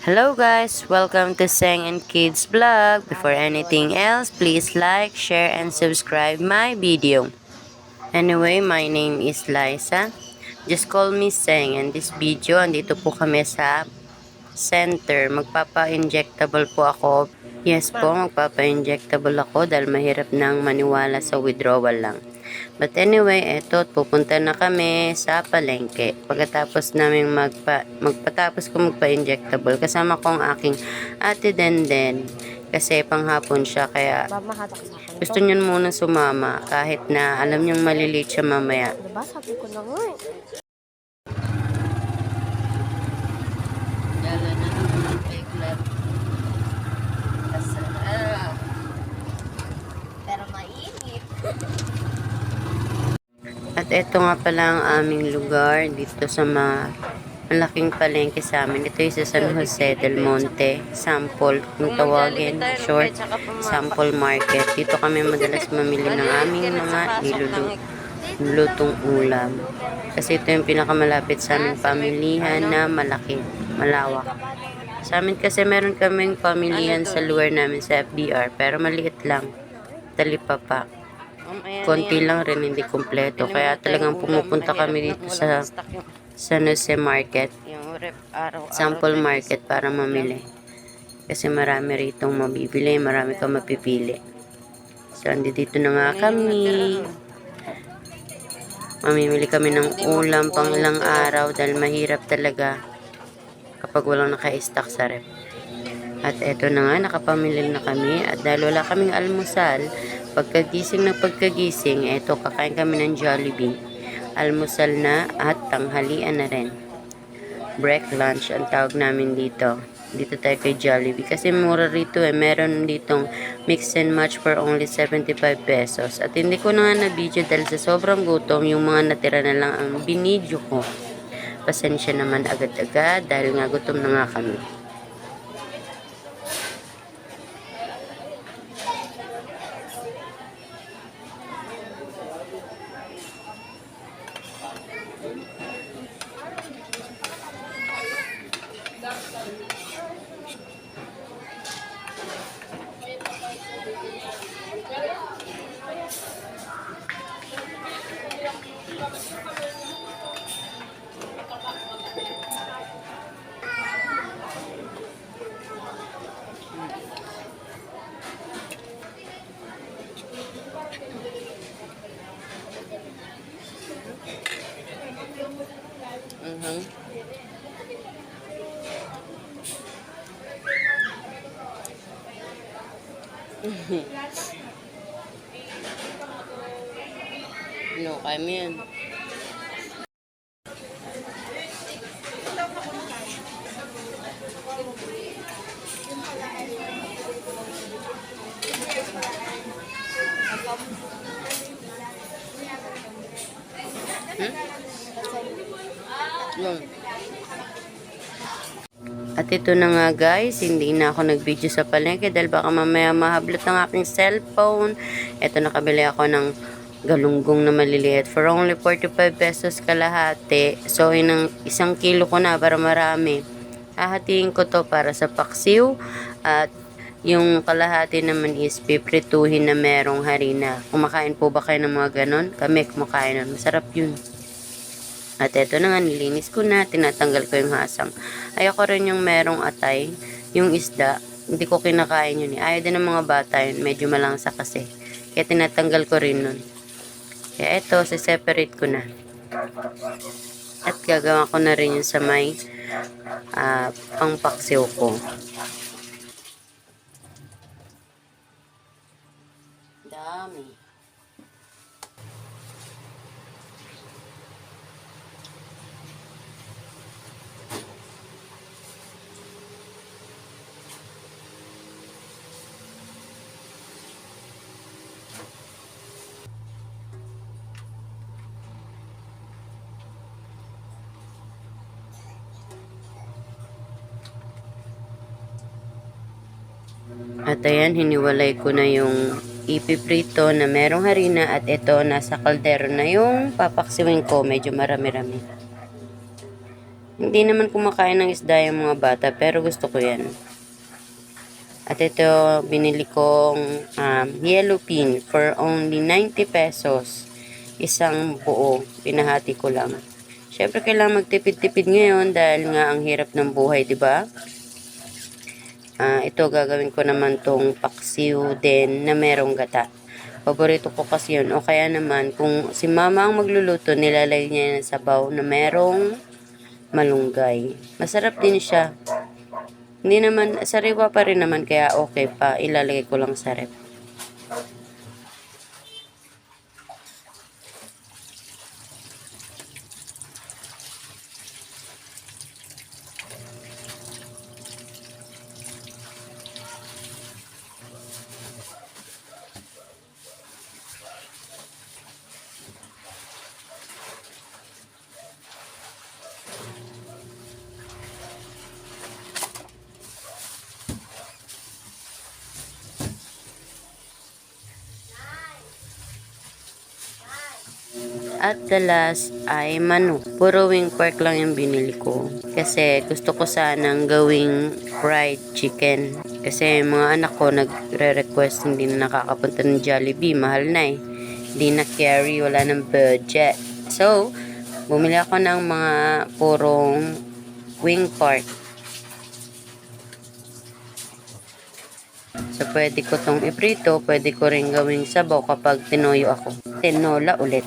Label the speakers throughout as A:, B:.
A: Hello guys, welcome to Seng and Kids Vlog. Before anything else, please like, share, and subscribe my video. Anyway, my name is Liza. Just call me Seng, and this video, andito po kami sa center. Magpapa-injectable po ako. Yes po, magpapa-injectable ako dahil mahirap nang maniwala sa withdrawal lang. But anyway, eto, pupunta na kami sa palengke. Pagkatapos namin magpatapos ko magpa-injectable, kasama ko ang aking ate Denden. Kasi panghapon siya, kaya gusto niya muna sumama kahit na alam niyang malilate siya mamaya.
B: Diba? Sabi ko na nga eh.
A: Dala na naman ang peklat. Kasarap.
B: Pero mainit.
A: At ito nga pala ang aming lugar dito sa malaking palengke sa amin. Ito yung sa San Jose del Monte. Sample, kung tawagin, short, sample market. Dito kami madalas mamili ng aming mga nilulutong ulam. Kasi ito yung pinakamalapit sa aming pamilihan na malaki, malawak. Sa amin kasi meron kaming pamilihan sa lugar namin sa FBR, pero maliit lang. Talipapa. Konti lang rin, hindi kompleto. Kaya talagang pumupunta kami dito sa San Jose Market, sample market, para mamili. Kasi marami ritong mabibili, marami kang mapipili. So, dito na nga kami. Mamimili kami ng ulam pang ilang araw dahil mahirap talaga kapag walang naka-stock sa rep. At eto na nga, nakapamili na kami. At dahil wala kaming almusal, pagkagising, eto, kakain kami ng Jollibee. Almusal na at tanghalian na rin. Break lunch ang tawag namin dito. Dito tayo kay Jollibee. Kasi mura rito eh. Meron ditong mix and match for only 75 pesos. At hindi ko na nga na-video dahil sa sobrang gutom, yung mga natira na lang ang binidyo ko. Pasensya naman agad-agad dahil nga gutom na nga kami. No, kami yan. Yun. At ito na nga guys, hindi na ako nag-video sa palengke dahil baka mamaya mahablot ang aking cellphone. Ito, nakabili ako ng galunggong na maliliit for only 45 pesos kalahati. So, isang kilo ko na para marami. Hahatiin ko to para sa paksiw. At yung kalahati naman is piprituhin na merong harina. Kumakain po ba kayo ng mga ganon? Kami kumakain nun. Masarap yun. At eto na nga, nilinis ko na, tinatanggal ko yung hasang. Ayoko rin yung merong atay, yung isda, hindi ko kinakain yun. Ayaw din ng mga bata yun, medyo malangsa kasi. Kaya tinatanggal ko rin nun. Kaya eto, separate ko na. At gagawa ko na rin yung sa may pangpaksiw ko. Dami. At ayan, hiniwalay ko na yung ipiprito na merong harina at ito, nasa kaldero na yung papaksiwin ko. Medyo marami-rami. Hindi naman kumakain ng isda yung mga bata, pero gusto ko yan. At ito, binili kong yellow pin for only 90 pesos. Isang buo, pinahati ko lang. Syempre, kailangan magtipid-tipid ngayon dahil nga ang hirap ng buhay, di ba? Ito, gagawin ko naman tong paksiw din na merong gata. Paborito ko kasi yun. O kaya naman, kung si mama ang magluluto, nilalagay niya ng sabaw na merong malunggay. Masarap din siya. Hindi naman, sariwa pa rin naman, kaya okay pa. Ilalagay ko lang sa rep. At the last ay manok. Puro wing pork lang yung binili ko. Kasi gusto ko sanang gawing fried chicken. Kasi mga anak ko nagre-request, hindi na nakakapunta ng Jollibee. Mahal na eh. Hindi na carry, wala ng budget. So, bumili ako ng mga purong wing pork. So, pwede ko tong iprito, pwede ko rin gawing sabaw kapag tinoyo ako. Tinola ulit.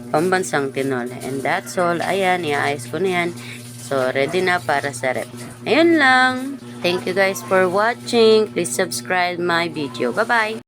A: Pambansang tinola. And that's all. Ayan, iaayos ko na yan. So, ready na para sa rep. Ayun lang. Thank you guys for watching. Please subscribe my video. Bye-bye!